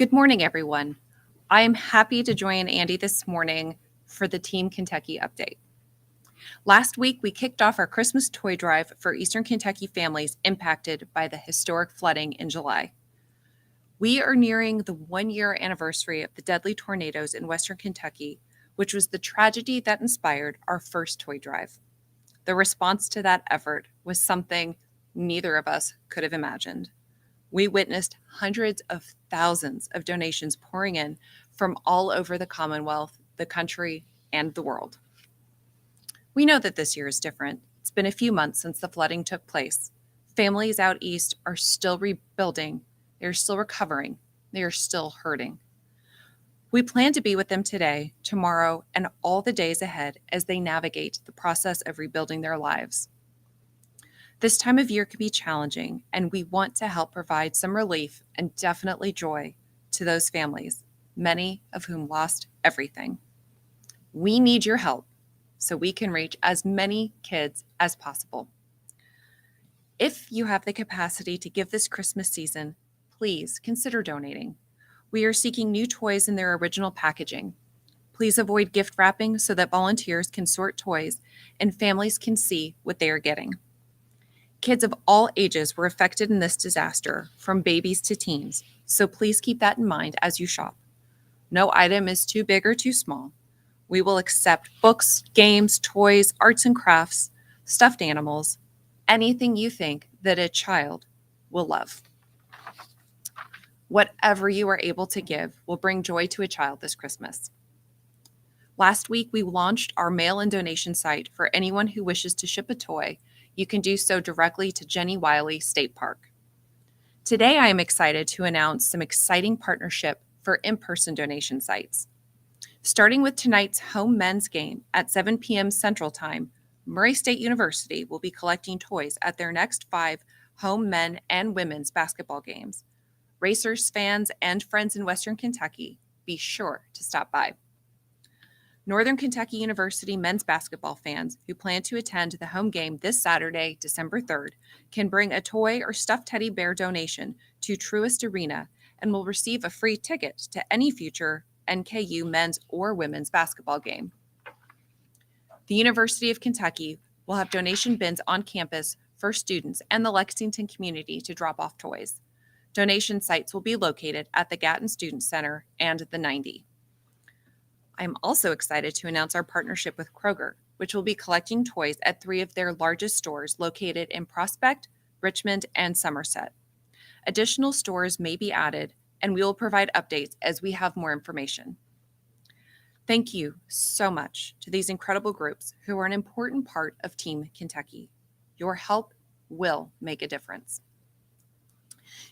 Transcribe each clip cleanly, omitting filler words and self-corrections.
Good morning, everyone. I am happy to join Andy this morning for the Team Kentucky update. Last week, we kicked off our Christmas toy drive for Eastern Kentucky families impacted by the historic flooding in July. We are nearing the 1-year anniversary of the deadly tornadoes in Western Kentucky, which was the tragedy that inspired our first toy drive. The response to that effort was something neither of us could have imagined. We witnessed hundreds of thousands of donations pouring in from all over the Commonwealth, the country, and the world. We know that this year is different. It's been a few months since the flooding took place. Families out east are still rebuilding, they're still recovering, they are still hurting. We plan to be with them today, tomorrow, and all the days ahead as they navigate the process of rebuilding their lives. This time of year can be challenging, and we want to help provide some relief and definitely joy to those families, many of whom lost everything. We need your help so we can reach as many kids as possible. If you have the capacity to give this Christmas season, please consider donating. We are seeking new toys in their original packaging. Please avoid gift wrapping so that volunteers can sort toys and families can see what they are getting. Kids of all ages were affected in this disaster, from babies to teens, so please keep that in mind as you shop. No item is too big or too small. We will accept books, games, toys, arts and crafts, stuffed animals, anything you think that a child will love. Whatever you are able to give will bring joy to a child this Christmas. Last week, we launched our mail-in donation site for anyone who wishes to ship a toy. You can do so directly to Jenny Wiley State Park. Today, I am excited to announce some exciting partnership for in-person donation sites. Starting with tonight's home men's game at 7 p.m. Central Time, Murray State University will be collecting toys at their next 5 home men and women's basketball games. Racers, fans, and friends in Western Kentucky, be sure to stop by. Northern Kentucky University men's basketball fans who plan to attend the home game this Saturday, December 3rd, can bring a toy or stuffed teddy bear donation to Truist Arena and will receive a free ticket to any future NKU men's or women's basketball game. The University of Kentucky will have donation bins on campus for students and the Lexington community to drop off toys. Donation sites will be located at the Gatton Student Center and the 90. I'm also excited to announce our partnership with Kroger, which will be collecting toys at 3 of their largest stores located in Prospect, Richmond, and Somerset. Additional stores may be added, and we will provide updates as we have more information. Thank you so much to these incredible groups who are an important part of Team Kentucky. Your help will make a difference.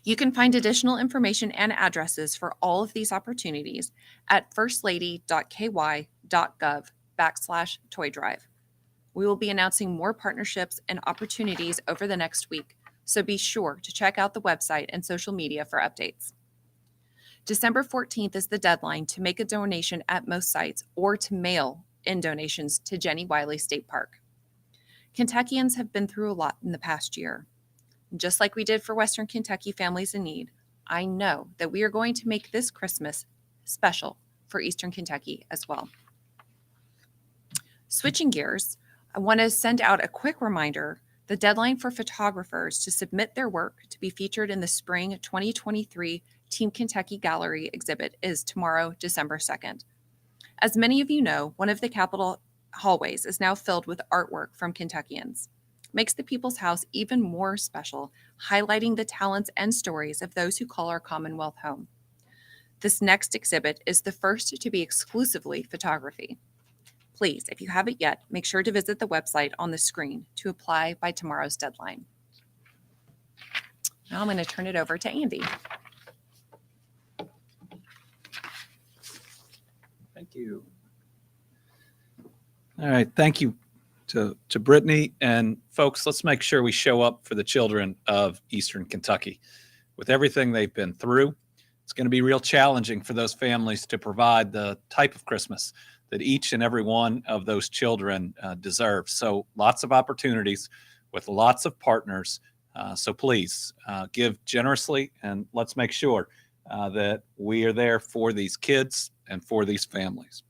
You can find additional information and addresses for all of these opportunities at firstlady.ky.gov/toy drive. We will be announcing more partnerships and opportunities over the next week, so be sure to check out the website and social media for updates. December 14th is the deadline to make a donation at most sites or to mail in donations to Jenny Wiley State Park. Kentuckians have been through a lot in the past year. Just like we did for Western Kentucky families in need, I know that we are going to make this Christmas special for Eastern Kentucky as well. Switching gears, I want to send out a quick reminder. The deadline for photographers to submit their work to be featured in the spring 2023 Team Kentucky Gallery exhibit is tomorrow, December 2nd. As many of you know, one of the Capitol hallways is now filled with artwork from Kentuckians. Makes the People's House even more special, highlighting the talents and stories of those who call our Commonwealth home. This next exhibit is the first to be exclusively photography. Please, if you haven't yet, make sure to visit the website on the screen to apply by tomorrow's deadline. Now I'm going to turn it over to Andy. Thank you. All right, thank you to Brittany. And folks, let's make sure we show up for the children of Eastern Kentucky. With everything they've been through, it's going to be real challenging for those families to provide the type of Christmas that each and every one of those children deserves. So lots of opportunities with lots of partners. So please give generously, and let's make sure that we are there for these kids and for these families.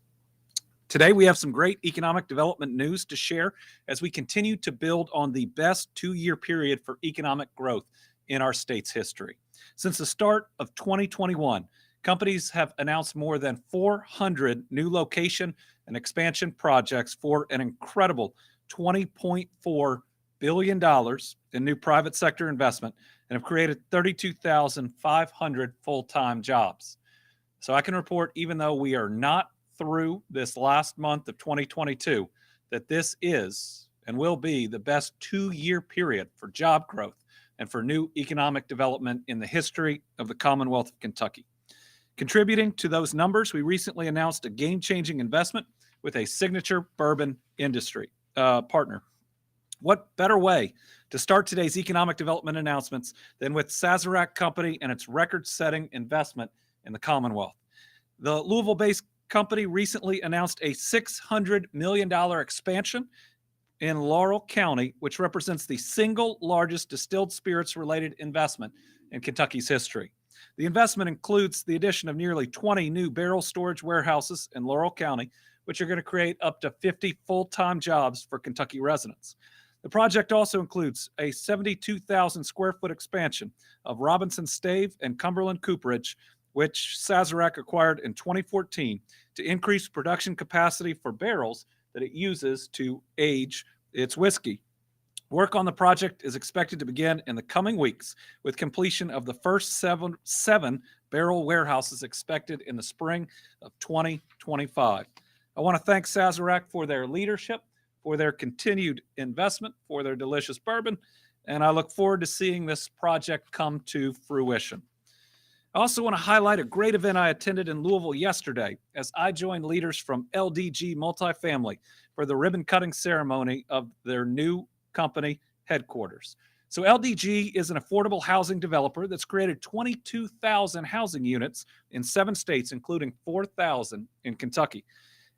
Today, we have some great economic development news to share as we continue to build on the best 2-year period for economic growth in our state's history. Since the start of 2021, companies have announced more than 400 new location and expansion projects for an incredible $20.4 billion in new private sector investment and have created 32,500 full-time jobs. So I can report, even though we are not through this last month of 2022, that this is and will be the best 2-year period for job growth and for new economic development in the history of the Commonwealth of Kentucky. Contributing to those numbers, we recently announced a game-changing investment with a signature bourbon industry partner. What better way to start today's economic development announcements than with Sazerac Company and its record-setting investment in the Commonwealth? The Louisville-based company recently announced a $600 million expansion in Laurel County, which represents the single largest distilled spirits related investment in Kentucky's history. The investment includes the addition of nearly 20 new barrel storage warehouses in Laurel County, which are going to create up to 50 full-time jobs for Kentucky residents. The project also includes a 72,000 square foot expansion of Robinson Stave and Cumberland Cooperage, which Sazerac acquired in 2014 to increase production capacity for barrels that it uses to age its whiskey. Work on the project is expected to begin in the coming weeks, with completion of the first seven barrel warehouses expected in the spring of 2025. I want to thank Sazerac for their leadership, for their continued investment, for their delicious bourbon, and I look forward to seeing this project come to fruition. I also want to highlight a great event I attended in Louisville yesterday as I joined leaders from LDG Multifamily for the ribbon cutting ceremony of their new company headquarters. So LDG is an affordable housing developer that's created 22,000 housing units in 7 states, including 4,000 in Kentucky.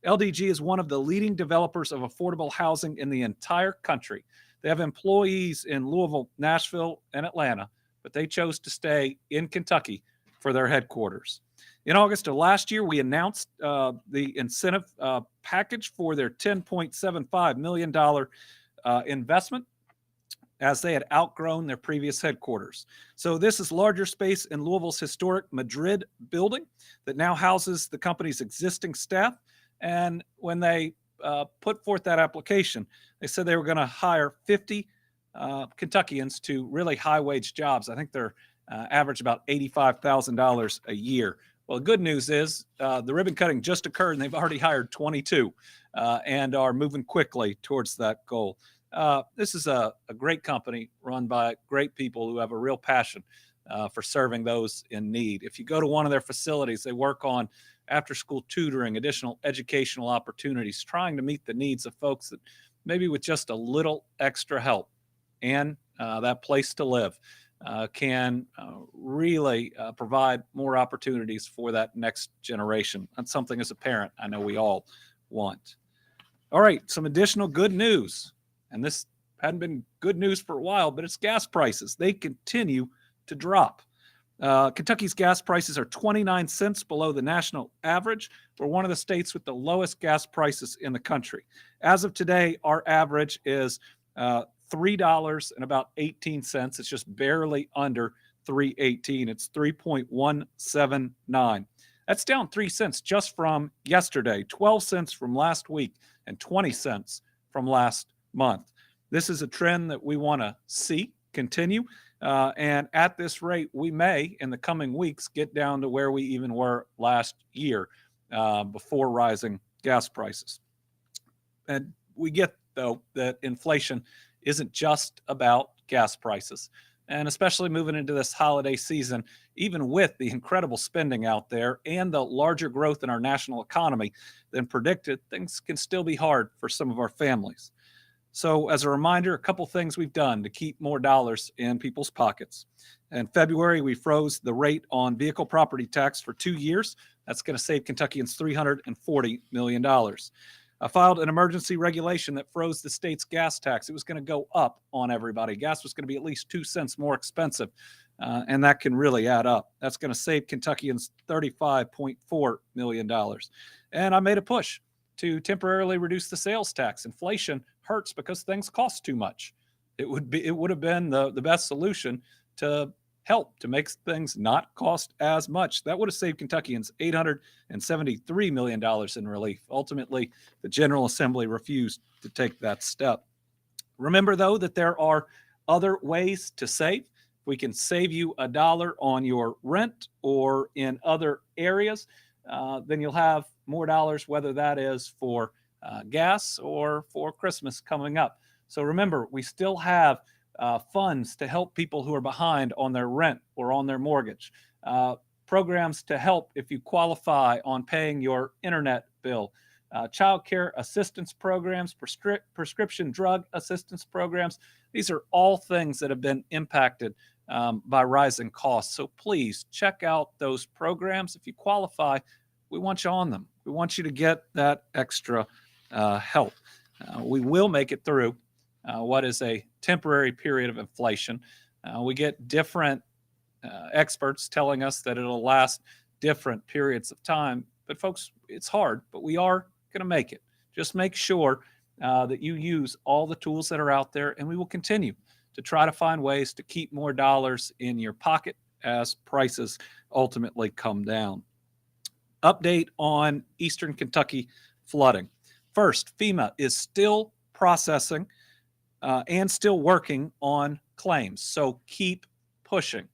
LDG is one of the leading developers of affordable housing in the entire country. They have employees in Louisville, Nashville, and Atlanta, but they chose to stay in Kentucky for their headquarters. In August of last year, we announced the incentive package for their $10.75 million investment as they had outgrown their previous headquarters. So this is larger space in Louisville's historic Madrid building that now houses the company's existing staff. And when they put forth that application, they said they were going to hire 50 Kentuckians to really high-wage jobs. I think they're average about $85,000 a year. Well, the good news is the ribbon cutting just occurred, and they've already hired 22 and are moving quickly towards that goal. This is a great company run by great people who have a real passion for serving those in need. If you go to one of their facilities, they work on after-school tutoring, additional educational opportunities, trying to meet the needs of folks that maybe with just a little extra help and that place to live can really provide more opportunities for that next generation. That's something as a parent I know we all want. All right, some additional good news. And this hadn't been good news for a while, but it's gas prices. They continue to drop. Kentucky's gas prices are 29 cents below the national average. We're one of the states with the lowest gas prices in the country. As of today, our average is $3.18. It's just barely under $3.18. It's 3.179. That's down 3 cents just from yesterday, 12 cents from last week, and 20 cents from last month. This is a trend that we want to see continue. And at this rate, we may, in the coming weeks, get down to where we even were last year before rising gas prices. And we get, though, that inflation isn't just about gas prices. And especially moving into this holiday season, even with the incredible spending out there and the larger growth in our national economy than predicted, things can still be hard for some of our families. So as a reminder, a couple things we've done to keep more dollars in people's pockets. In February, we froze the rate on vehicle property tax for 2 years. That's going to save Kentuckians $340 million. filed an emergency regulation that froze the state's gas tax. It was going to go up on everybody. Gas was going to be at least 2 cents more expensive, and that can really add up. That's going to save Kentuckians $35.4 million. And I made a push to temporarily reduce the sales tax. Inflation hurts because things cost too much. It would have been the best solution to help to make things not cost as much. That would have saved Kentuckians $873 million in relief. Ultimately, the General Assembly refused to take that step. Remember, though, that there are other ways to save. We can save you $1 on your rent or in other areas. Then you'll have more dollars, whether that is for gas or for Christmas coming up. So remember, we still have funds to help people who are behind on their rent or on their mortgage, programs to help if you qualify on paying your internet bill, child care assistance programs, prescription drug assistance programs. These are all things that have been impacted by rising costs. So please check out those programs. If you qualify, we want you on them. We want you to get that extra help. We will make it through what is a temporary period of inflation. We get different experts telling us that it'll last different periods of time. But folks, it's hard, but we are going to make it. Just make sure that you use all the tools that are out there, and we will continue to try to find ways to keep more dollars in your pocket as prices ultimately come down. Update on Eastern Kentucky flooding. First, FEMA is still processing and still working on claims. So keep pushing.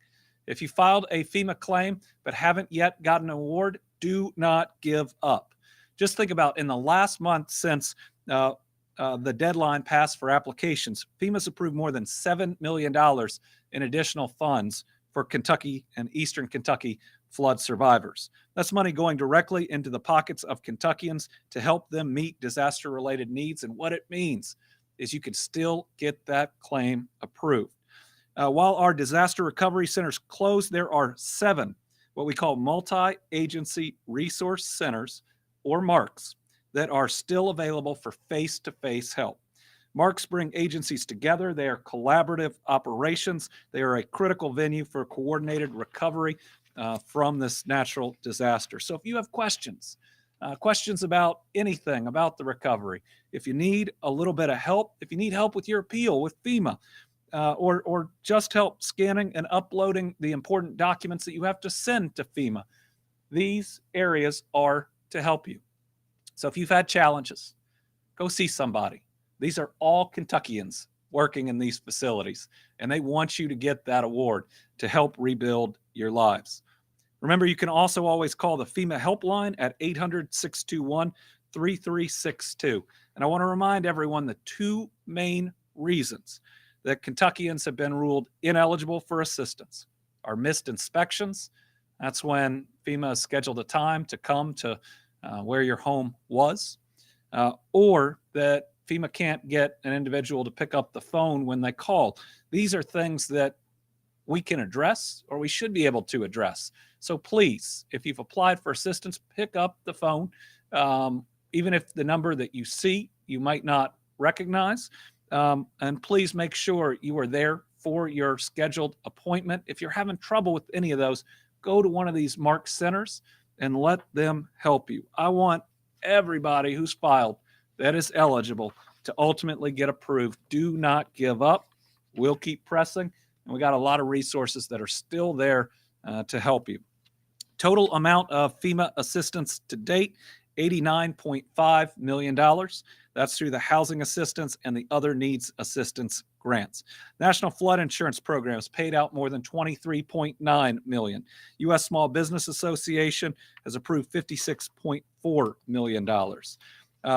If you filed a FEMA claim but haven't yet gotten an award, do not give up. Just think about in the last month since the deadline passed for applications, FEMA's approved more than $7 million in additional funds for Kentucky and Eastern Kentucky flood survivors. That's money going directly into the pockets of Kentuckians to help them meet disaster-related needs. And what it means is you can still get that claim approved. While our disaster recovery centers closed, there are 7 what we call multi-agency resource centers, or MARCs, that are still available for face-to-face help. MARCs bring agencies together. They are collaborative operations. They are a critical venue for coordinated recovery from this natural disaster. So if you have questions about anything about the recovery, if you need a little bit of help, if you need help with your appeal with FEMA, or just help scanning and uploading the important documents that you have to send to FEMA, these areas are to help you. So if you've had challenges, go see somebody. These are all Kentuckians working in these facilities, and they want you to get that award to help rebuild your lives. Remember, you can also always call the FEMA helpline at 800-621-3362. And I want to remind everyone the 2 main reasons that Kentuckians have been ruled ineligible for assistance are missed inspections. That's when FEMA has scheduled a time to come to where your home was, or that FEMA can't get an individual to pick up the phone when they call. These are things that we can address, or we should be able to address. So please, if you've applied for assistance, pick up the phone. Even if the number that you see, you might not recognize. And please make sure you are there for your scheduled appointment. If you're having trouble with any of those, go to one of these MARC centers and let them help you. I want everybody who's filed that is eligible to ultimately get approved. Do not give up. We'll keep pressing, and we got a lot of resources that are still there to help you. Total amount of FEMA assistance to date, $89.5 million. That's through the housing assistance and the other needs assistance grants. National Flood Insurance Programs paid out more than $23.9 million. U.S. Small Business Association has approved $56.4 million.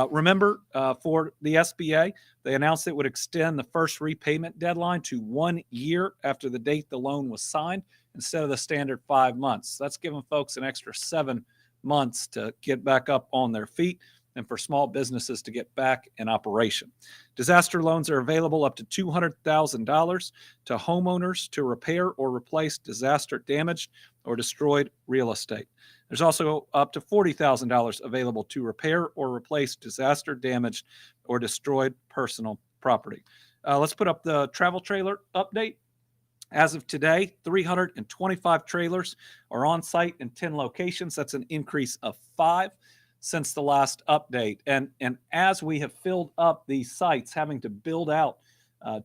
Remember, for the SBA, they announced it would extend the first repayment deadline to 1 year after the date the loan was signed instead of the standard 5 months. That's giving folks an extra 7 months to get back up on their feet and for small businesses to get back in operation. Disaster loans are available up to $200,000 to homeowners to repair or replace disaster-damaged or destroyed real estate. There's also up to $40,000 available to repair or replace disaster damaged or destroyed personal property. Let's put up the travel trailer update. As of today, 325 trailers are on site in 10 locations. That's an increase of 5 since the last update. And as we have filled up these sites, having to build out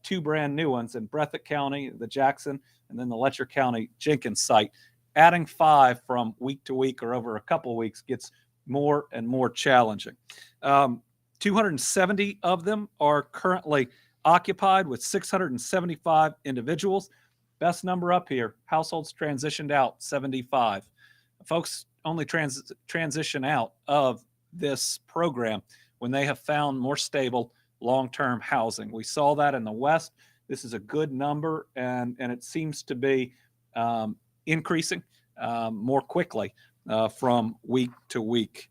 2 brand new ones in Breathitt County, the Jackson, and then the Letcher County Jenkins site, adding 5 from week to week or over a couple of weeks gets more and more challenging. 270 of them are currently occupied with 675 individuals. Best number up here, households transitioned out, 75. Folks only transition out of this program when they have found more stable long-term housing. We saw that in the West. This is a good number, and it seems to be increasing more quickly from week to week.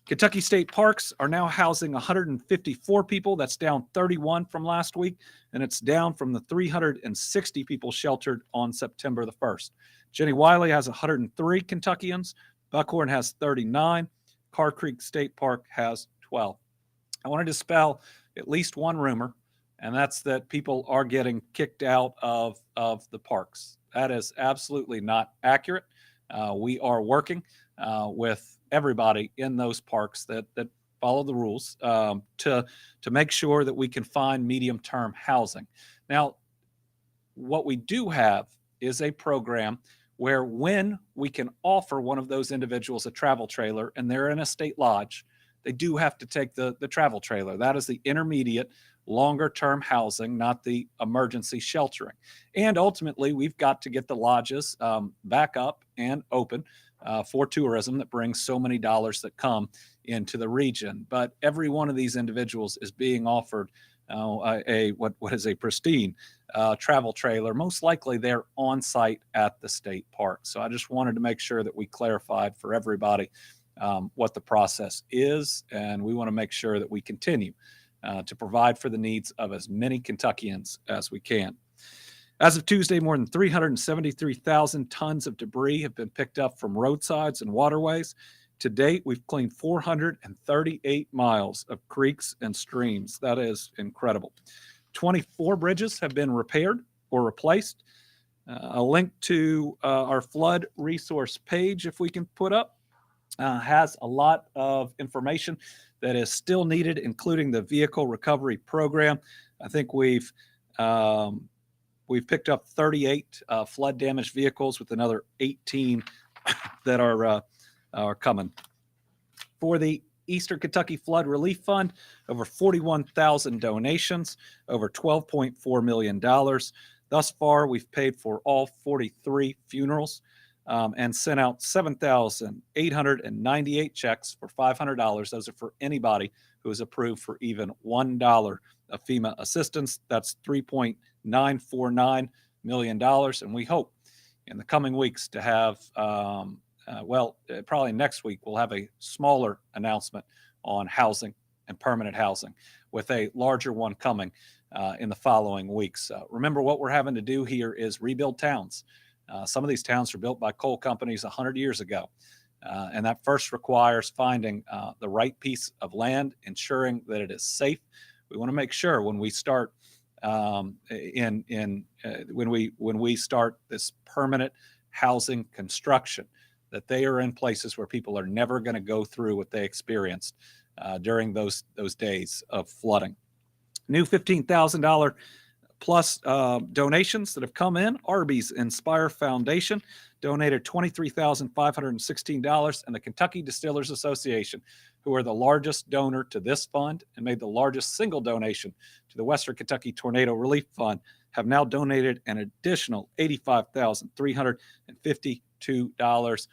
Kentucky State Parks are now housing 154 people. That's down 31 from last week, and it's down from the 360 people sheltered on September the 1st. Jenny Wiley has 103 Kentuckians. Buckhorn has 39. Carr Creek State Park has 12. I want to dispel at least one rumor, and that's that people are getting kicked out of the parks. That is absolutely not accurate. We are working with everybody in those parks that follow the rules to make sure that we can find medium-term housing. Now, what we do have is a program where when we can offer one of those individuals a travel trailer and they're in a state lodge, they do have to take the travel trailer. That is the intermediate, longer term housing, not the emergency sheltering. And ultimately, we've got to get the lodges back up and open for tourism that brings so many dollars that come into the region. But every one of these individuals is being offered what is a pristine travel trailer. Most likely they're on site at the state park. So I just wanted to make sure that we clarified for everybody what the process is, and we want to make sure that we continue to provide for the needs of as many Kentuckians as we can. As of Tuesday, more than 373,000 tons of debris have been picked up from roadsides and waterways. To date, we've cleaned 438 miles of creeks and streams. That is incredible. 24 bridges have been repaired or replaced. A link to our flood resource page, if we can put up, has a lot of information that is still needed, including the vehicle recovery program. I think we've picked up 38 flood damaged vehicles with another 18 that are coming. For the Eastern Kentucky Flood Relief Fund, over 41,000 donations, over $12.4 million. Thus far, we've paid for all 43 funerals and sent out 7,898 checks for $500. Those are for anybody who is approved for even $1 of FEMA assistance. That's $3.949 million. And we hope in the coming weeks to have, probably next week, we'll have a smaller announcement on housing and permanent housing with a larger one coming in the following weeks. Remember, what we're having to do here is rebuild towns. Some of these towns were built by coal companies 100 years ago. And that first requires finding the right piece of land, ensuring that it is safe. We want to make sure when we start when we start this permanent housing construction, that they are in places where people are never going to go through what they experienced during those days of flooding. New $15,000 plus donations that have come in. Arby's Inspire Foundation donated $23,516, and the Kentucky Distillers Association, who are the largest donor to this fund and made the largest single donation to the Western Kentucky Tornado Relief Fund, have now donated an additional $85,352.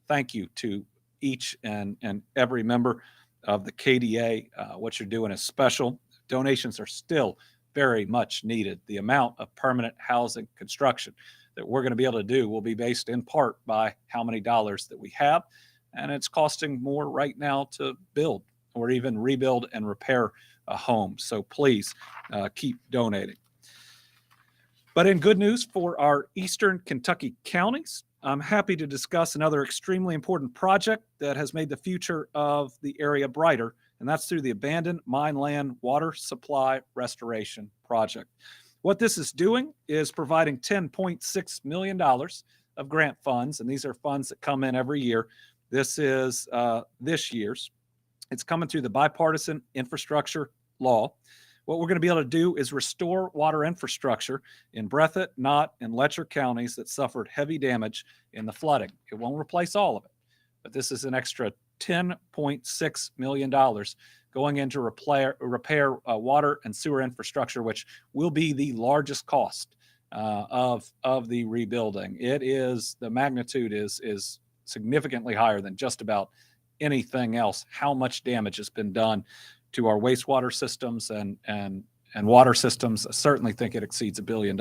Thank you to each and every member of the KDA. What you're doing is special. Donations are still very much needed. The amount of permanent housing construction that we're going to be able to do will be based in part by how many dollars that we have. And it's costing more right now to build or even rebuild and repair a home. So please keep donating. But in good news for our Eastern Kentucky counties, I'm happy to discuss another extremely important project that has made the future of the area brighter, and that's through the Abandoned Mineland Water Supply Restoration Project. What this is doing is providing $10.6 million of grant funds, and these are funds that come in every year. This is this year's. It's coming through the bipartisan infrastructure law. What we're going to be able to do is restore water infrastructure in Breathitt, Knott, and Letcher counties that suffered heavy damage in the flooding. It won't replace all of it, but this is an extra $10.6 million going into repair water and sewer infrastructure, which will be the largest cost of the rebuilding. The magnitude is significantly higher than just about anything else. How much damage has been done to our wastewater systems and water systems? I certainly think it exceeds $1 billion.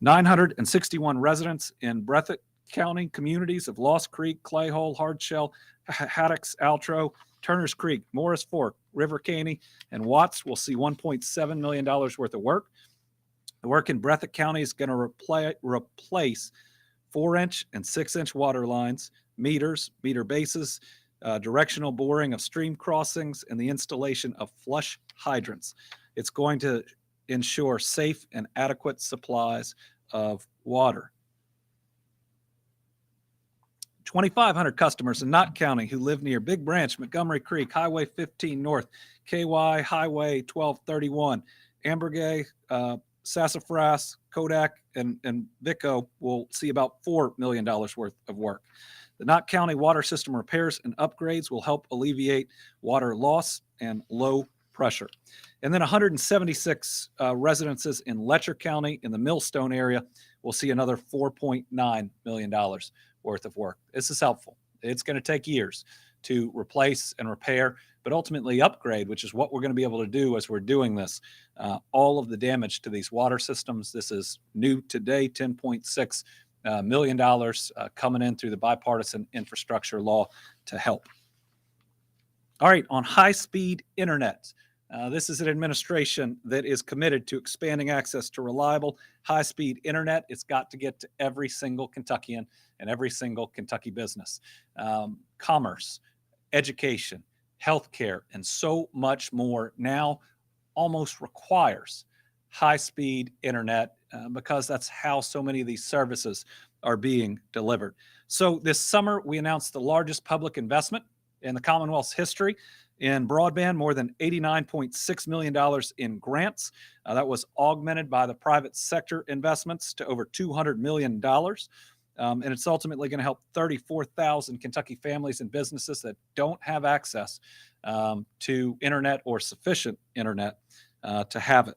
961 residents in Breathitt County communities of Lost Creek, Clayhole, Hardshell, Haddocks, Altro, Turner's Creek, Morris Fork, River Caney, and Watts will see $1.7 million worth of work. The work in Breathitt County is going to replace 4-inch and 6-inch water lines, meter bases, directional boring of stream crossings, and the installation of flush hydrants. It's going to ensure safe and adequate supplies of water. 2,500 customers in Knott County who live near Big Branch, Montgomery Creek, Highway 15 North, KY, Highway 1231, Ambergay, Sassafras, Kodak, and Vico will see about $4 million worth of work. The Knott County water system repairs and upgrades will help alleviate water loss and low pressure. And then 176 residences in Letcher County in the Millstone area will see another $4.9 million worth of work. This is helpful. It's going to take years to replace and repair, but ultimately upgrade, which is what we're going to be able to do as we're doing this. All of the damage to these water systems, this is new today, $10.6 million coming in through the bipartisan infrastructure law to help. All right, on high-speed internet. This is an administration that is committed to expanding access to reliable, high-speed internet. It's got to get to every single Kentuckian and every single Kentucky business. Commerce, education, healthcare, and so much more now almost requires high-speed internet because that's how so many of these services are being delivered. So this summer, we announced the largest public investment in the Commonwealth's history in broadband, more than $89.6 million in grants. That was augmented by the private sector investments to over $200 million. And it's ultimately going to help 34,000 Kentucky families and businesses that don't have access to internet or sufficient internet to have it.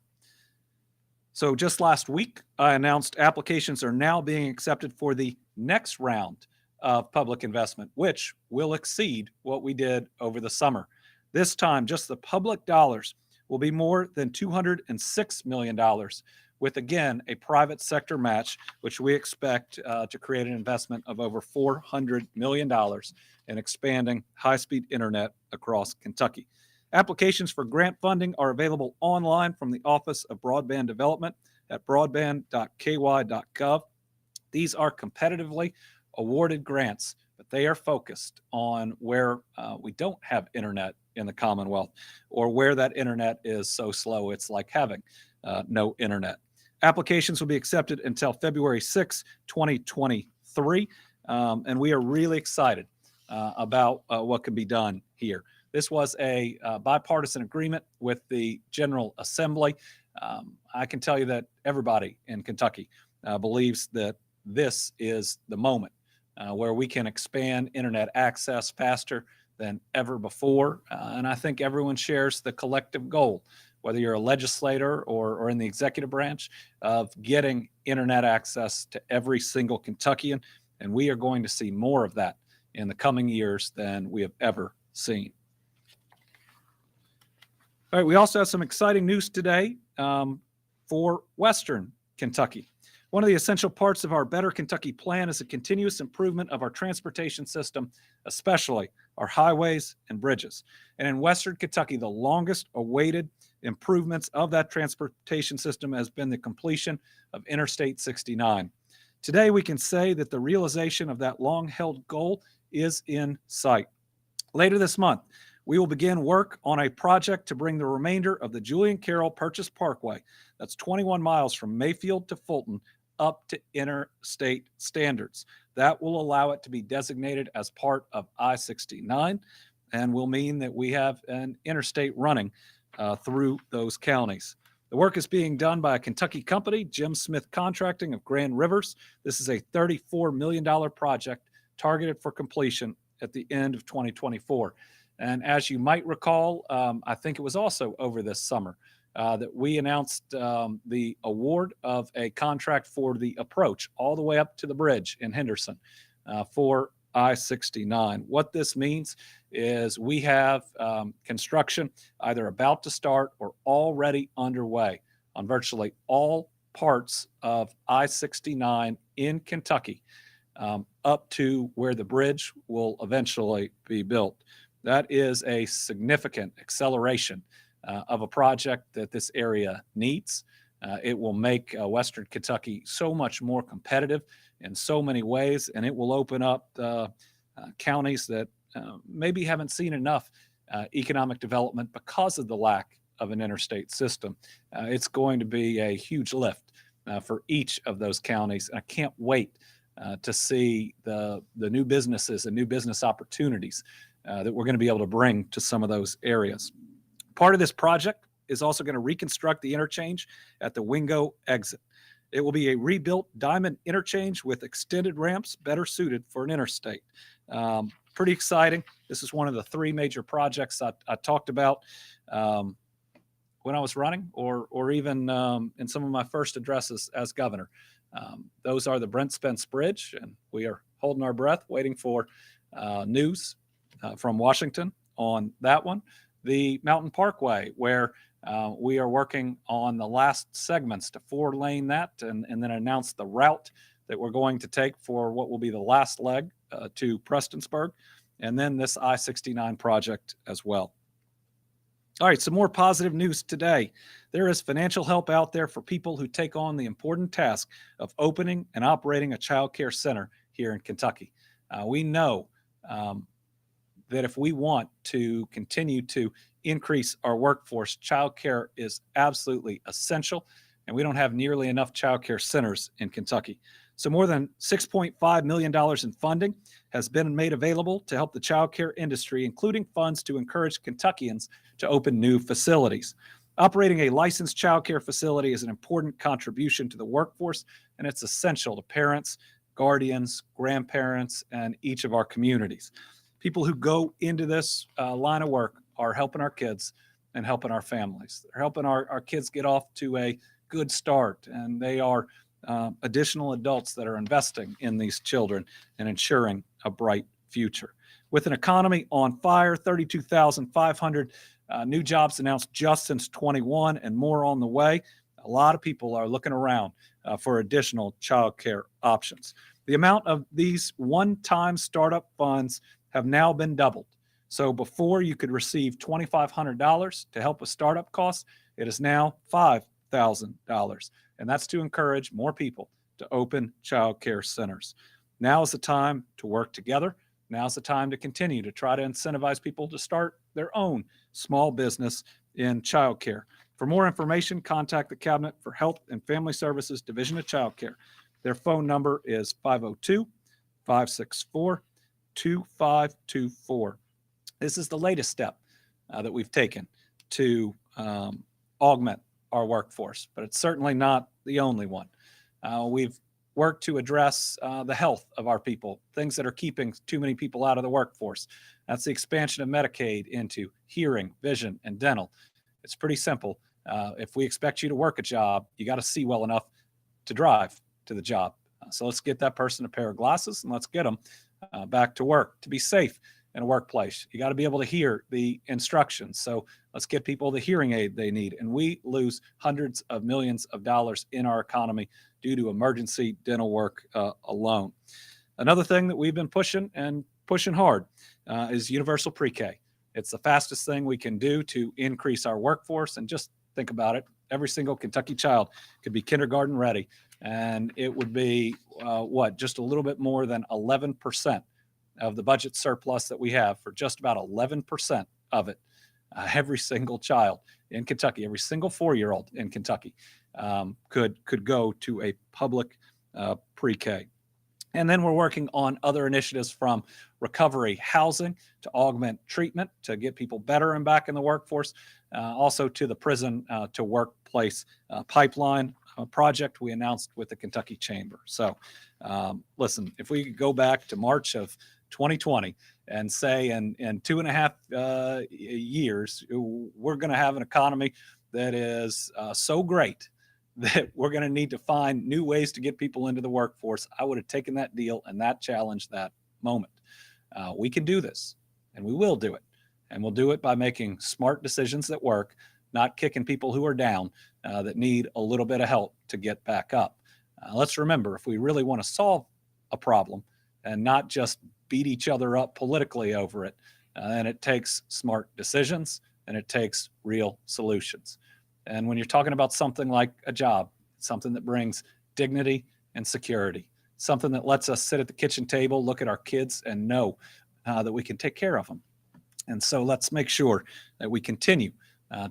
So just last week, I announced applications are now being accepted for the next round of public investment, which will exceed what we did over the summer. This time, just the public dollars will be more than $206 million, with, again, a private sector match, which we expect to create an investment of over $400 million in expanding high-speed internet across Kentucky. Applications for grant funding are available online from the Office of Broadband Development at broadband.ky.gov. These are competitively awarded grants, but they are focused on where we don't have internet in the Commonwealth, or where that internet is so slow it's like having no internet. Applications will be accepted until February 6, 2023, and we are really excited about what can be done here. This was a bipartisan agreement with the General Assembly. I can tell you that everybody in Kentucky believes that this is the moment where we can expand internet access faster than ever before. And I think everyone shares the collective goal, whether you're a legislator or in the executive branch, of getting internet access to every single Kentuckian. And we are going to see more of that in the coming years than we have ever seen. All right, we also have some exciting news today for Western Kentucky. One of the essential parts of our Better Kentucky plan is a continuous improvement of our transportation system, especially our highways and bridges. And in Western Kentucky, the longest awaited improvements of that transportation system has been the completion of Interstate 69. Today, we can say that the realization of that long held goal is in sight. Later this month, we will begin work on a project to bring the remainder of the Julian Carroll Purchase Parkway, that's 21 miles from Mayfield to Fulton, up to interstate standards. That will allow it to be designated as part of I 69 and will mean that we have an interstate running through those counties. The work is being done by a Kentucky company, Jim Smith Contracting of Grand Rivers. This is a $34 million project targeted for completion at the end of 2024. And as you might recall, I think it was also over this summer that we announced the award of a contract for the approach all the way up to the bridge in Henderson for I-69. What this means is we have construction either about to start or already underway on virtually all parts of I-69 in Kentucky, up to where the bridge will eventually be built. That is a significant acceleration of a project that this area needs. It will make Western Kentucky so much more competitive in so many ways, and it will open up counties that maybe haven't seen enough economic development because of the lack of an interstate system. It's going to be a huge lift for each of those counties, and I can't wait to see the new businesses and new business opportunities that we're going to be able to bring to some of those areas. Part of this project is also going to reconstruct the interchange at the Wingo exit. It will be a rebuilt diamond interchange with extended ramps better suited for an interstate. Pretty exciting. This is one of the three major projects I talked about when I was running, or even in some of my first addresses as governor. Those are the Brent Spence Bridge, and we are holding our breath, waiting for news from Washington on that one. The Mountain Parkway, where we are working on the last segments to 4-lane that and then announce the route that we're going to take for what will be the last leg to Prestonsburg, and then this I-69 project as well. All right, some more positive news today. There is financial help out there for people who take on the important task of opening and operating a child care center here in Kentucky. We know that if we want to continue to increase our workforce, childcare is absolutely essential, and we don't have nearly enough childcare centers in Kentucky. So more than $6.5 million in funding has been made available to help the childcare industry, including funds to encourage Kentuckians to open new facilities. Operating a licensed childcare facility is an important contribution to the workforce, and it's essential to parents, guardians, grandparents, and each of our communities. People who go into this line of work are helping our kids and helping our families. They're helping our kids get off to a good start, and they are additional adults that are investing in these children and ensuring a bright future. With an economy on fire, 32,500 new jobs announced just since 21 and more on the way, a lot of people are looking around for additional child care options. The amount of these one-time startup funds have now been doubled. So before you could receive $2,500 to help with startup costs, it is now $5,000. And that's to encourage more people to open child care centers. Now is the time to work together. Now is the time to continue to try to incentivize people to start their own small business in child care. For more information, contact the Cabinet for Health and Family Services Division of Child Care. Their phone number is 502 564 2524. This is the latest step that we've taken to augment our workforce, but it's certainly not the only one. We've worked to address the health of our people, things that are keeping too many people out of the workforce. That's the expansion of Medicaid into hearing, vision, and dental. It's pretty simple. If we expect you to work a job, you got to see well enough to drive to the job. So let's get that person a pair of glasses and let's get them back to work. To be safe in a workplace, you got to be able to hear the instructions. So let's get people the hearing aid they need. And we lose hundreds of millions of dollars in our economy due to emergency dental work alone. Another thing that we've been pushing hard is universal pre-K. It's the fastest thing we can do to increase our workforce. And just think about it. Every single Kentucky child could be kindergarten ready and it would be just a little bit more than 11% of the budget surplus that we have. For just about 11% of it, every single child in Kentucky, every single 4-year-old in Kentucky, could go to a public pre-K. And then we're working on other initiatives, from recovery housing to augment treatment to get people better and back in the workforce, also to the prison to workplace pipeline project we announced with the Kentucky Chamber. So listen, if we could go back to March of 2020 and say in 2.5 years, we're going to have an economy that is so great that we're going to need to find new ways to get people into the workforce, I would have taken that deal and that challenge that moment. We can do this, and we will do it. And we'll do it by making smart decisions that work, not kicking people who are down that need a little bit of help to get back up. Let's remember, if we really want to solve a problem and not just beat each other up politically over it, then it takes smart decisions and it takes real solutions. And when you're talking about something like a job, something that brings dignity and security, something that lets us sit at the kitchen table, look at our kids, and know that we can take care of them. And so let's make sure that we continue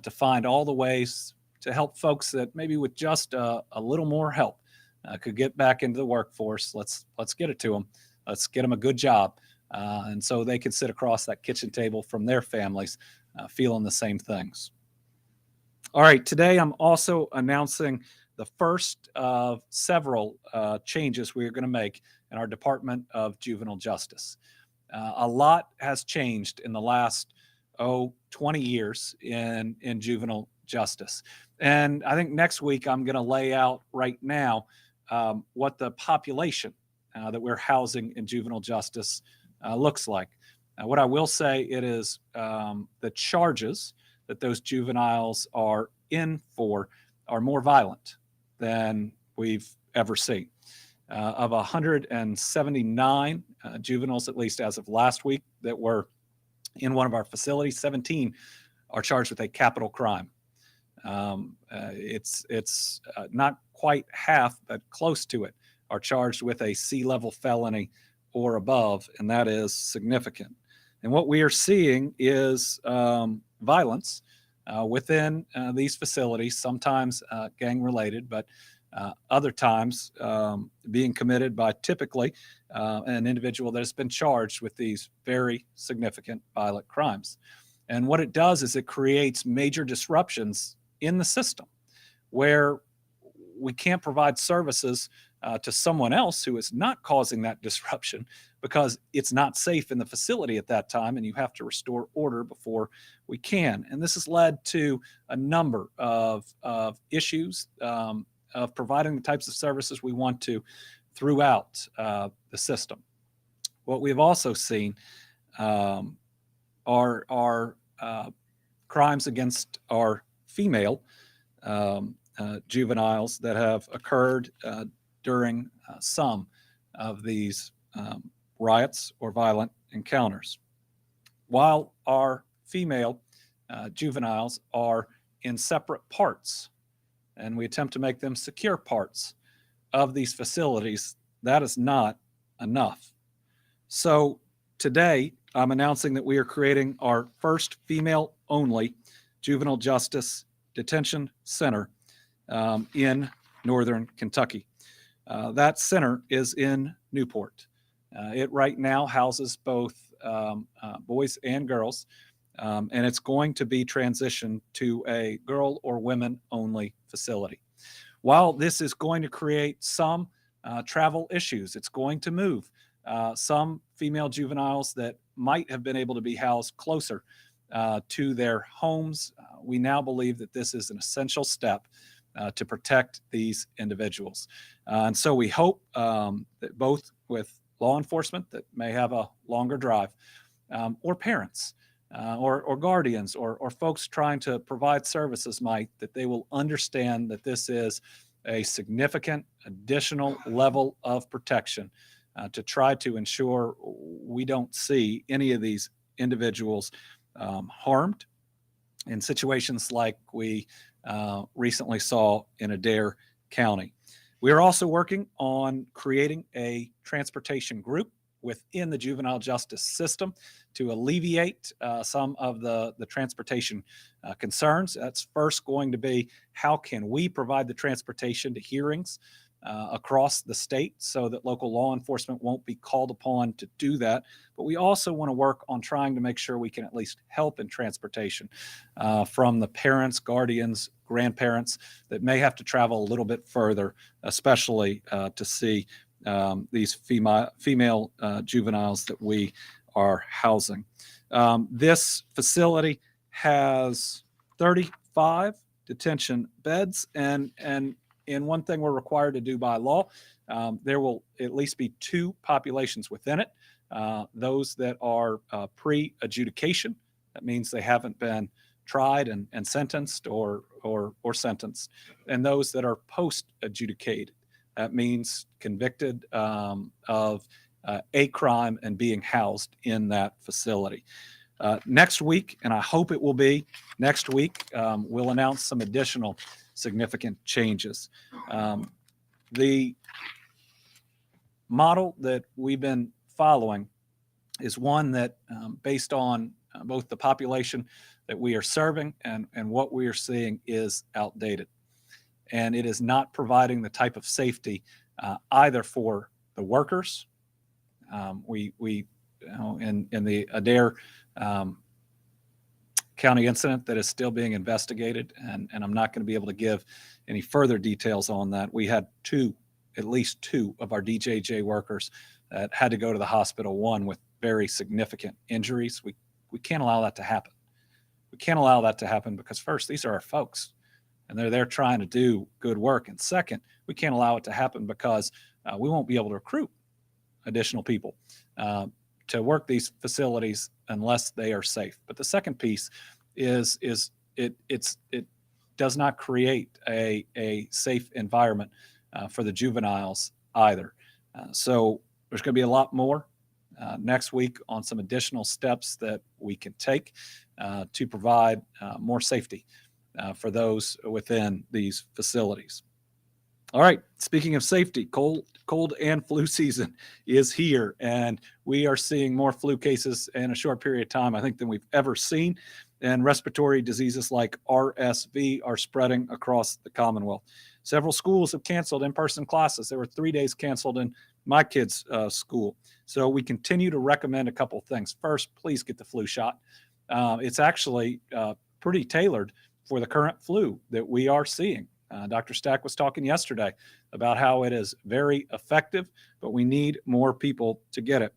to find all the ways to help folks that maybe with just a little more help could get back into the workforce. Let's get it to them. Let's get them a good job. And so they can sit across that kitchen table from their families feeling the same things. All right, today I'm also announcing the first of several changes we are going to make in our Department of Juvenile Justice. A lot has changed in the last 20 years in juvenile justice. And I think next week I'm going to lay out right now what the population that we're housing in juvenile justice looks like. What I will say, it is the charges that those juveniles are in for are more violent than we've ever seen. Of 179 juveniles, at least as of last week, that were in one of our facilities, 17 are charged with a capital crime. It's not quite half, but close to it, are charged with a C-level felony or above, and that is significant. And what we are seeing is violence within these facilities, sometimes gang-related, but other times being committed by typically an individual that has been charged with these very significant violent crimes. And what it does is it creates major disruptions in the system where we can't provide services to someone else who is not causing that disruption because it's not safe in the facility at that time, and you have to restore order before we can. And this has led to a number of issues of providing the types of services we want to throughout the system. What we've also seen are crimes against our female juveniles that have occurred during some of these riots or violent encounters. While our female juveniles are in separate parts, and we attempt to make them secure parts of these facilities, that is not enough. So today, I'm announcing that we are creating our first female-only juvenile justice detention center in northern Kentucky. That center is in Newport. It right now houses both boys and girls, and it's going to be transitioned to a girl or women only facility. While this is going to create some travel issues, it's going to move some female juveniles that might have been able to be housed closer to their homes. We now believe that this is an essential step to protect these individuals. And so we hope that both with law enforcement that may have a longer drive, or parents, or guardians, or folks trying to provide services that they will understand that this is a significant additional level of protection to try to ensure we don't see any of these individuals harmed in situations like we recently saw in Adair County. We are also working on creating a transportation group within the juvenile justice system to alleviate some of the transportation concerns. That's first going to be how can we provide the transportation to hearings across the state so that local law enforcement won't be called upon to do that. But we also want to work on trying to make sure we can at least help in transportation from the parents, guardians, grandparents that may have to travel a little bit further, especially to see these female juveniles that we are housing. This facility has 35 detention beds, and one thing we're required to do by law, there will at least be two populations within it. Those that are pre-adjudication, that means they haven't been tried and sentenced or sentenced, and those that are post-adjudicated. That means convicted of a crime and being housed in that facility. Next week, and I hope it will be next week, we'll announce some additional significant changes. The model that we've been following is one that, based on both the population that we are serving and what we are seeing, is outdated. And it is not providing the type of safety either for the workers. In the Adair County incident that is still being investigated, and I'm not going to be able to give any further details on that. We had at least two of our DJJ workers that had to go to the hospital, one with very significant injuries. We can't allow that to happen. We can't allow that to happen because, first, these are our folks, and they're there trying to do good work. And second, we can't allow it to happen because we won't be able to recruit additional people to work these facilities unless they are safe. But the second piece is it does not create a safe environment for the juveniles either. So there's going to be a lot more next week on some additional steps that we can take to provide more safety for those within these facilities. All right, speaking of safety, cold and flu season is here, and we are seeing more flu cases in a short period of time, I think, than we've ever seen. And respiratory diseases like RSV are spreading across the Commonwealth. Several schools have canceled in-person classes. There were 3 days canceled in my kids' school. So we continue to recommend a couple of things. First, please get the flu shot. It's actually pretty tailored for the current flu that we are seeing. Dr. Stack was talking yesterday about how it is very effective, but we need more people to get it.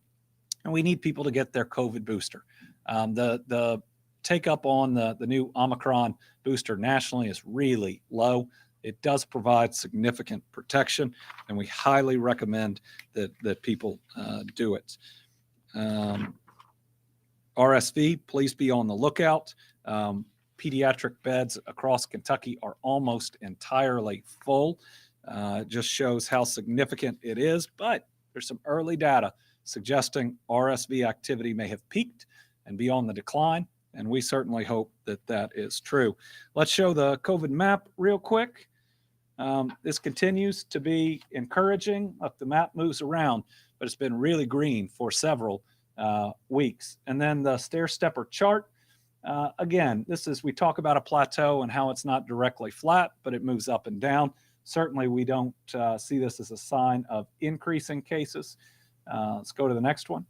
And we need people to get their COVID booster. The take up on the new Omicron booster nationally is really low. It does provide significant protection, and we highly recommend that people do it. RSV, please be on the lookout. Pediatric beds across Kentucky are almost entirely full. It just shows how significant it is, but there's some early data suggesting RSV activity may have peaked and be on the decline, and we certainly hope that that is true. Let's show the COVID map real quick. This continues to be encouraging. The map moves around, but it's been really green for several weeks. And then the stair-stepper chart. Again, we talk about a plateau and how it's not directly flat, but it moves up and down. Certainly, we don't see this as a sign of increasing cases. Let's go to the next one.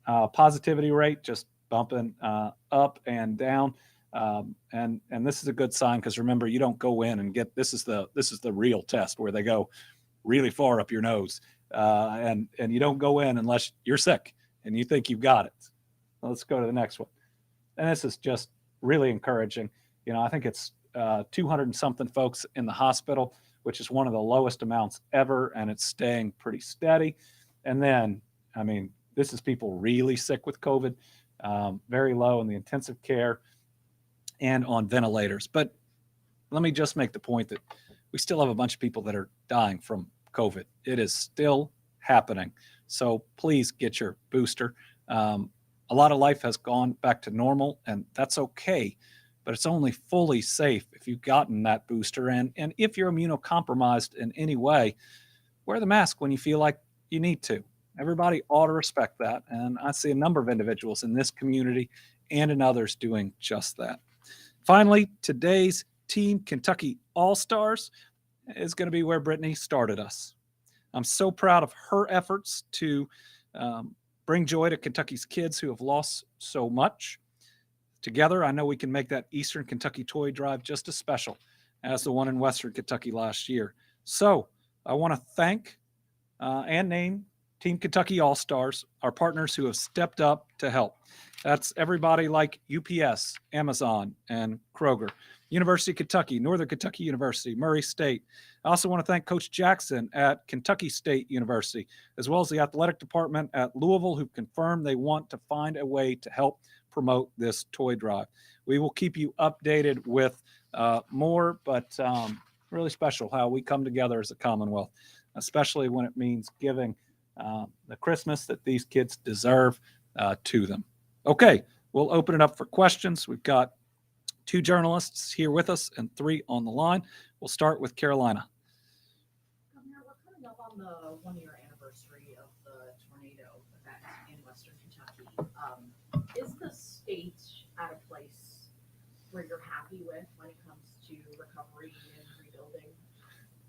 Positivity rate just bumping up and down. And this is a good sign because remember, you don't go in and get this is the real test where they go really far up your nose, and you don't go in unless you're sick and you think you've got it. Let's go to the next one. And this is just really encouraging. I think it's 200 and something folks in the hospital, which is one of the lowest amounts ever, and it's staying pretty steady. And then, this is people really sick with COVID, very low in the intensive care and on ventilators. But let me just make the point that we still have a bunch of people that are dying from COVID. It is still happening. So please get your booster. A lot of life has gone back to normal, and that's okay. but it's only fully safe if you've gotten that booster. And if you're immunocompromised in any way, wear the mask when you feel like you need to. Everybody ought to respect that. And I see a number of individuals in this community and in others doing just that. Finally, today's Team Kentucky All Stars is going to be where Brittany started us. I'm so proud of her efforts to bring joy to Kentucky's kids who have lost so much. Together, I know we can make that Eastern Kentucky toy drive just as special as the one in Western Kentucky last year. So I want to thank and name Team Kentucky All Stars, our partners who have stepped up to help. That's everybody like UPS, Amazon, and Kroger, University of Kentucky, Northern Kentucky University, Murray State. I also want to thank Coach Jackson at Kentucky State University, as well as the athletic department at Louisville, who confirmed they want to find a way to help promote this toy drive. We will keep you updated with more, but really special how we come together as a Commonwealth, especially when it means giving the Christmas that these kids deserve to them. Okay, we'll open it up for questions. We've got 2 journalists here with us and 3 on the line. We'll start with Carolina. Governor, we're coming up on the 1-year anniversary of the tornado event in Western Kentucky. Is the state at a place where you're happy with when it comes to recovery and rebuilding?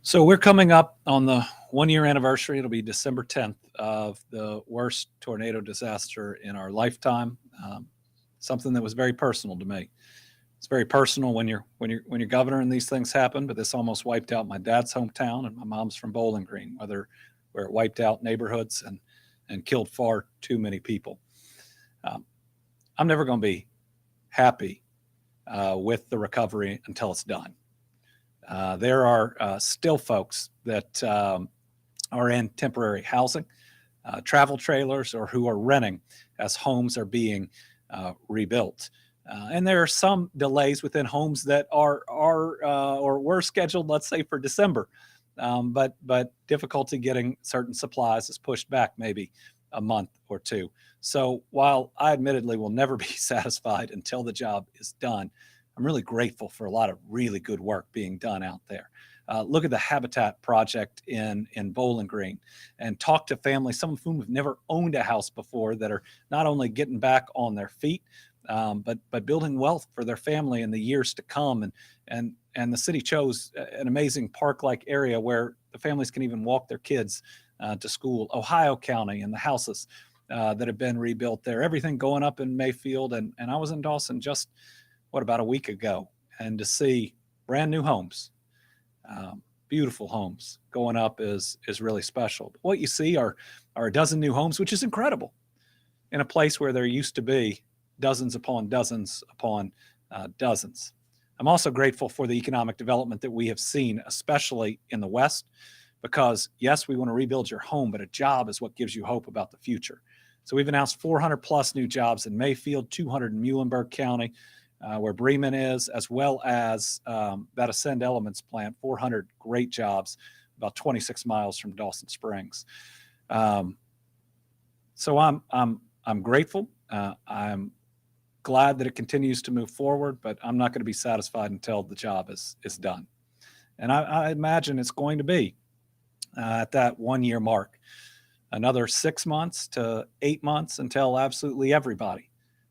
So we're coming up on the 1-year anniversary. It'll be December 10th of the worst tornado disaster in our lifetime. Something that was very personal to me. It's very personal when you're governor and these things happen, but this almost wiped out my dad's hometown, and my mom's from Bowling Green, where it wiped out neighborhoods and killed far too many people. I'm never going to be happy with the recovery until it's done. There are still folks that are in temporary housing, travel trailers, or who are renting as homes are being rebuilt. And there are some delays within homes that are or were scheduled, let's say, for December, but difficulty getting certain supplies is pushed back maybe a month or 2. So while I admittedly will never be satisfied until the job is done, I'm really grateful for a lot of really good work being done out there. Look at the Habitat project in Bowling Green and talk to families, some of whom have never owned a house before, that are not only getting back on their feet, but building wealth for their family in the years to come. And the city chose an amazing park-like area where the families can even walk their kids to school. Ohio County and the houses that have been rebuilt there, everything going up in Mayfield. And I was in Dawson just, about a week ago, and to see brand new homes, beautiful homes going up is really special. But what you see are a dozen new homes, which is incredible, in a place where there used to be dozens upon dozens upon dozens. I'm also grateful for the economic development that we have seen, especially in the West, because yes, we want to rebuild your home, but a job is what gives you hope about the future. So we've announced 400 plus new jobs in Mayfield, 200 in Muhlenberg County, where Bremen is, as well as that Ascend Elements plant, 400 great jobs, about 26 miles from Dawson Springs. So I'm grateful. I'm glad that it continues to move forward, but I'm not going to be satisfied until the job is done. And I imagine it's going to be at that 1-year mark, another 6 months to 8 months until absolutely everybody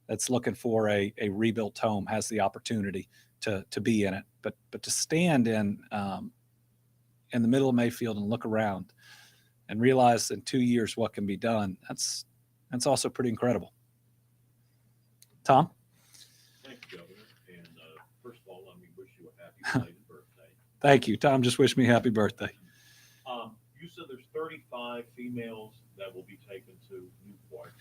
that's looking for a rebuilt home has the opportunity to be in it. But to stand in the middle of Mayfield and look around and realize in 2 years what can be done, that's also pretty incredible. Tom? Thank you, Governor. And first of all, let me wish you a happy belated birthday. Thank you. Tom just wished me happy birthday. You said there's 35 females that will be taken to Newport,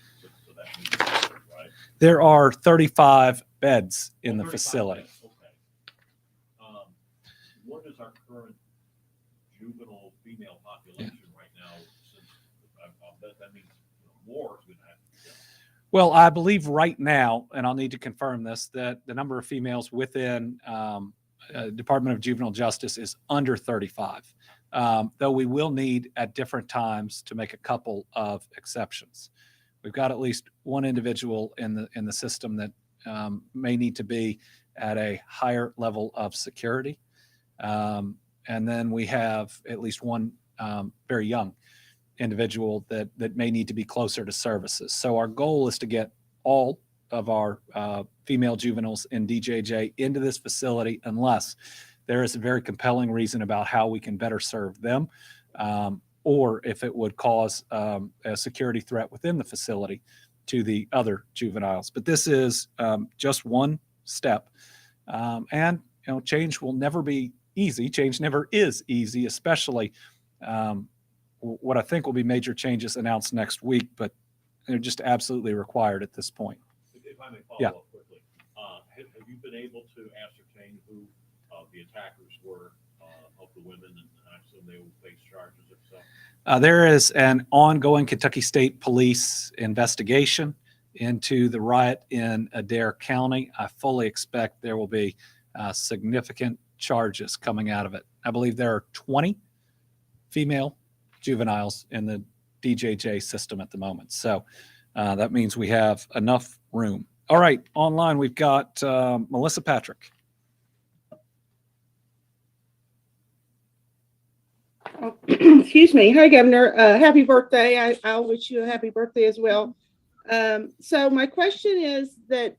so that means, right? There are 35 beds in the 35 facility. beds, okay. What is our current juvenile female population right now? Since I'll bet that means more is going to have to be done. Well, I believe right now, and I'll need to confirm this, that the number of females within Department of Juvenile Justice is under 35, though we will need at different times to make a couple of exceptions. We've got at least one individual in the system that may need to be at a higher level of security. And then we have at least one very young individual that may need to be closer to services. So our goal is to get all of our female juveniles in DJJ into this facility unless there is a very compelling reason about how we can better serve them, or if it would cause a security threat within the facility to the other juveniles. But this is just one step. And change will never be easy. Change never is easy, especially what I think will be major changes announced next week, but they're just absolutely required at this point. If I may follow Yeah. up quickly, have you been able to ascertain who the attackers were of the women, and I assume they will face charges if so? There is an ongoing Kentucky State Police investigation into the riot in Adair County. I fully expect there will be significant charges coming out of it. I believe there are 20 female juveniles in the DJJ system at the moment. So that means we have enough room. All right, online we've got Melissa Patrick. Excuse me. Hi, Governor. Happy birthday. I'll wish you a happy birthday as well. So my question is that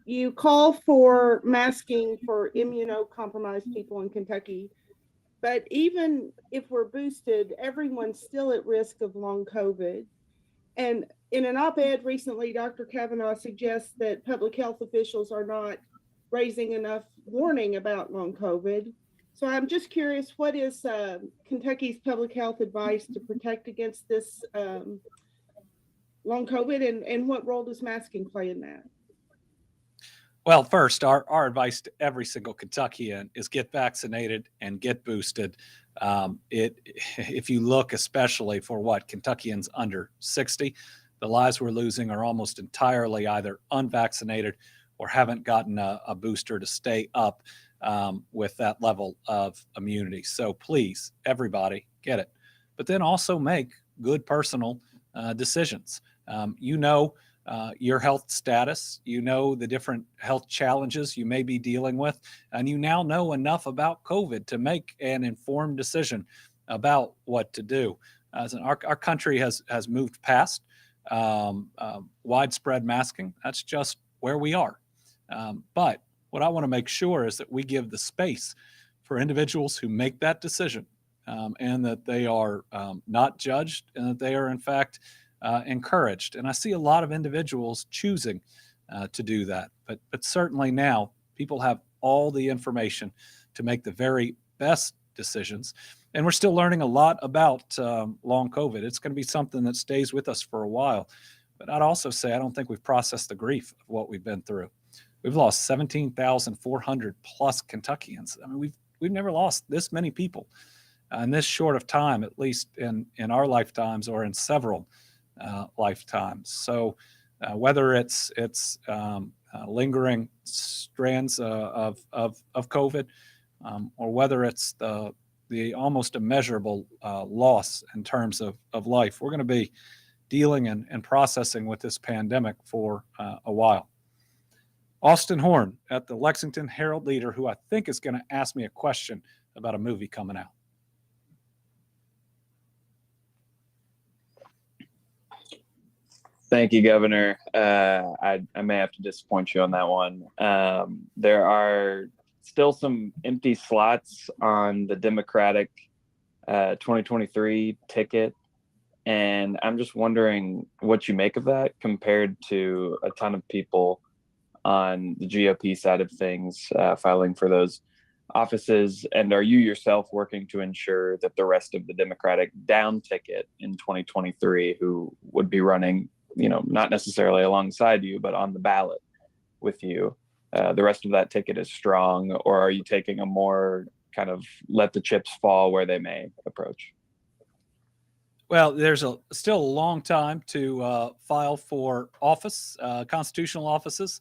you call for masking for immunocompromised people in Kentucky, but even if we're boosted, everyone's still at risk of long COVID. And in an op-ed recently, Dr. Kavanaugh suggests that public health officials are not raising enough warning about long COVID. So I'm just curious, what is Kentucky's public health advice to protect against this long COVID, and what role does masking play in that? Well, first, our advice to every single Kentuckian is get vaccinated and get boosted. If you look especially for Kentuckians under 60, the lives we're losing are almost entirely either unvaccinated or haven't gotten a booster to stay up with that level of immunity. So please, everybody, get it. But then also make good personal decisions. Your health status, the different health challenges you may be dealing with, and you now know enough about COVID to make an informed decision about what to do. Our country has moved past widespread masking. That's just where we are. But what I want to make sure is that we give the space for individuals who make that decision, and that they are not judged, and that they are in fact encouraged. And I see a lot of individuals choosing to do that. But certainly now people have all the information to make the very best decisions. And we're still learning a lot about long COVID. It's going to be something that stays with us for a while. But I'd also say I don't think we've processed the grief of what we've been through. We've lost 17,400 plus Kentuckians. I mean, we've never lost this many people in this short of time, at least in our lifetimes or in several lifetimes. So whether it's lingering strands of COVID, or whether it's the almost immeasurable loss in terms of life, we're going to be dealing and processing with this pandemic for a while. Austin Horn at the Lexington Herald Leader, who I think is going to ask me a question about a movie coming out. Thank you, Governor. I may have to disappoint you on that one. There are still some empty slots on the Democratic 2023 ticket, and I'm just wondering what you make of that compared to a ton of people on the GOP side of things filing for those offices. And are you yourself working to ensure that the rest of the Democratic down ticket in 2023, who would be running, not necessarily alongside you, but on the ballot with you, the rest of that ticket is strong? Or are you taking a more kind of let the chips fall where they may approach? Well, there's still a long time to file for office, constitutional offices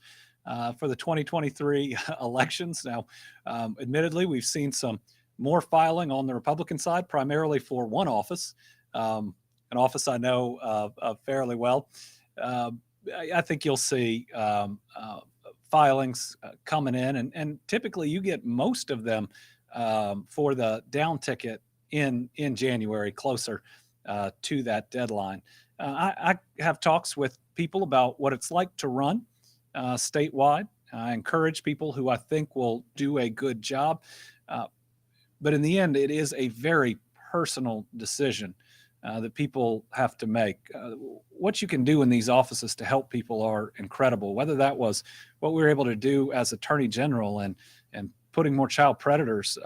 for the 2023 elections. Now, admittedly, we've seen some more filing on the Republican side, primarily for one office, an office I know fairly well. I think you'll see filings coming in, and typically you get most of them for the down ticket in January, closer to that deadline. I have talks with people about what it's like to run statewide. I encourage people who I think will do a good job. But in the end, it is a very personal decision that people have to make. What you can do in these offices to help people are incredible, whether that was what we were able to do as Attorney General and putting more child predators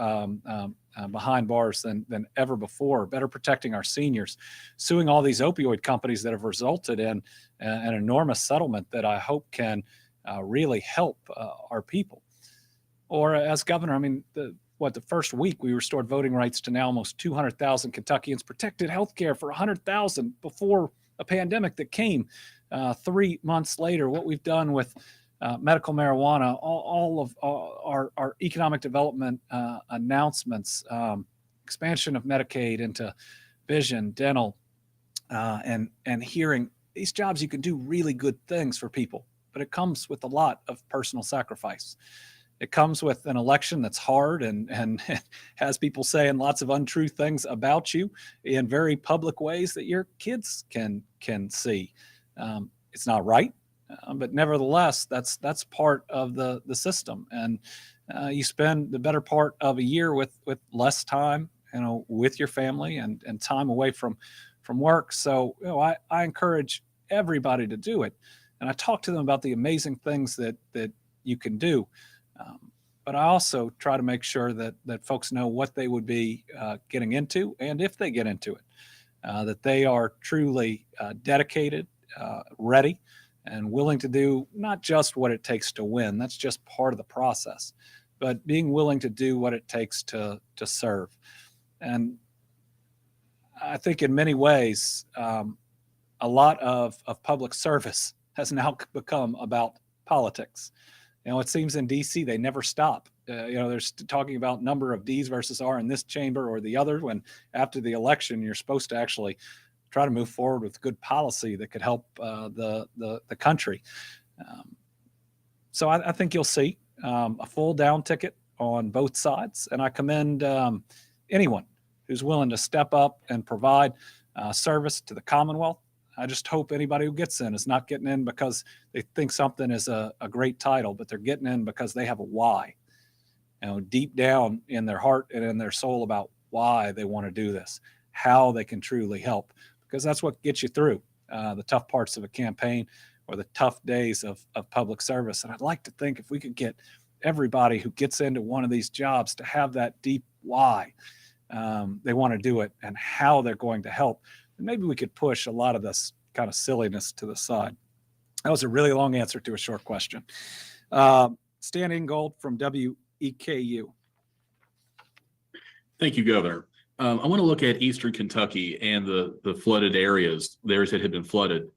behind bars than ever before, better protecting our seniors, suing all these opioid companies that have resulted in an enormous settlement that I hope can really help our people. Or as governor, I mean, the first week we restored voting rights to now almost 200,000 Kentuckians, protected health care for 100,000 before a pandemic that came 3 months later. What we've done with medical marijuana, all of our economic development announcements, expansion of Medicaid into vision, dental, and hearing. These jobs, you can do really good things for people, but it comes with a lot of personal sacrifice. It comes with an election that's hard and has people saying lots of untrue things about you in very public ways that your kids can see. It's not right, but nevertheless, that's part of the system. And you spend the better part of a year with less time, with your family and time away from work. So I encourage everybody to do it, and I talk to them about the amazing things that you can do. But I also try to make sure that folks know what they would be getting into, and if they get into it, that they are truly dedicated, ready, and willing to do not just what it takes to win. That's just part of the process, but being willing to do what it takes to serve. And I think in many ways, a lot of public service has now become about politics. It seems in DC they never stop. They're talking about number of D's versus R in this chamber or the other, when after the election you're supposed to actually try to move forward with good policy that could help the country. So I think you'll see a full down ticket on both sides, and I commend anyone who's willing to step up and provide service to the Commonwealth. I just hope anybody who gets in is not getting in because they think something is a great title, but they're getting in because they have a why, deep down in their heart and in their soul about why they want to do this, how they can truly help, because that's what gets you through the tough parts of a campaign or the tough days of public service. And I'd like to think if we could get everybody who gets into one of these jobs to have that deep why they want to do it and how they're going to help, and maybe we could push a lot of this kind of silliness to the side. That was a really long answer to a short question. Stan Ingold from WEKU. Thank you, Governor. I want to look at Eastern Kentucky and the flooded areas, the areas that have been flooded.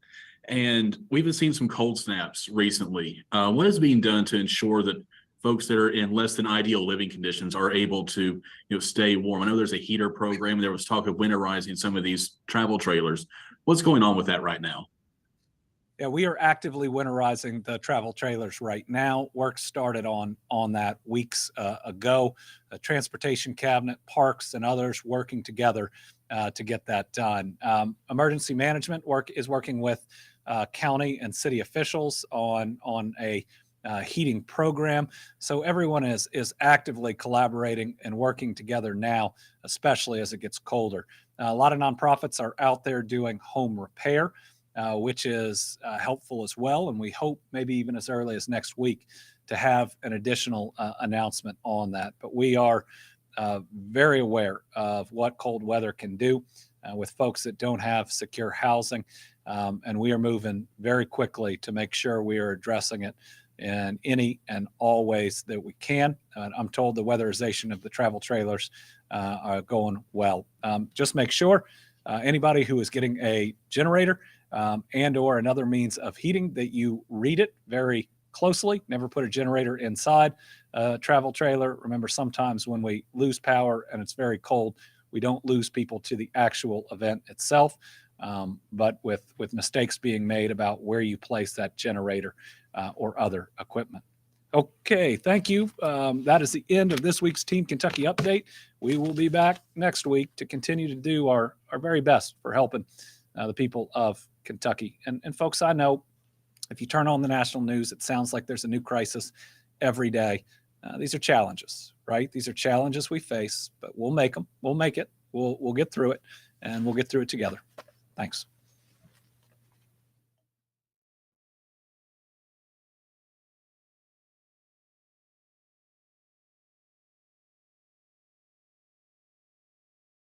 And we've been seeing some cold snaps recently. What is being done to ensure that folks that are in less than ideal living conditions are able to stay warm? I know there's a heater program. There was talk of winterizing some of these travel trailers. What's going on with that right now? Yeah, we are actively winterizing the travel trailers right now. Work started on that weeks ago. The Transportation Cabinet, Parks, and others working together to get that done. Emergency management is working with county and city officials on a heating program. So everyone is actively collaborating and working together now, especially as it gets colder. A lot of nonprofits are out there doing home repair, which is helpful as well. And we hope maybe even as early as next week to have an additional announcement on that. But we are very aware of what cold weather can do with folks that don't have secure housing. And we are moving very quickly to make sure we are addressing it in any and all ways that we can. I'm told the weatherization of the travel trailers are going well. Just make sure anybody who is getting a generator and or another means of heating that you read it very closely. Never put a generator inside a travel trailer. Remember, sometimes when we lose power and it's very cold, we don't lose people to the actual event itself, but with mistakes being made about where you place that generator or other equipment. Okay, thank you. That is the end of this week's Team Kentucky update. We will be back next week to continue to do our very best for helping the people of Kentucky. And folks, I know if you turn on the national news, it sounds like there's a new crisis every day. These are challenges, right? These are challenges we face, but we'll make them. We'll make it. We'll get through it, and we'll get through it together. Thanks.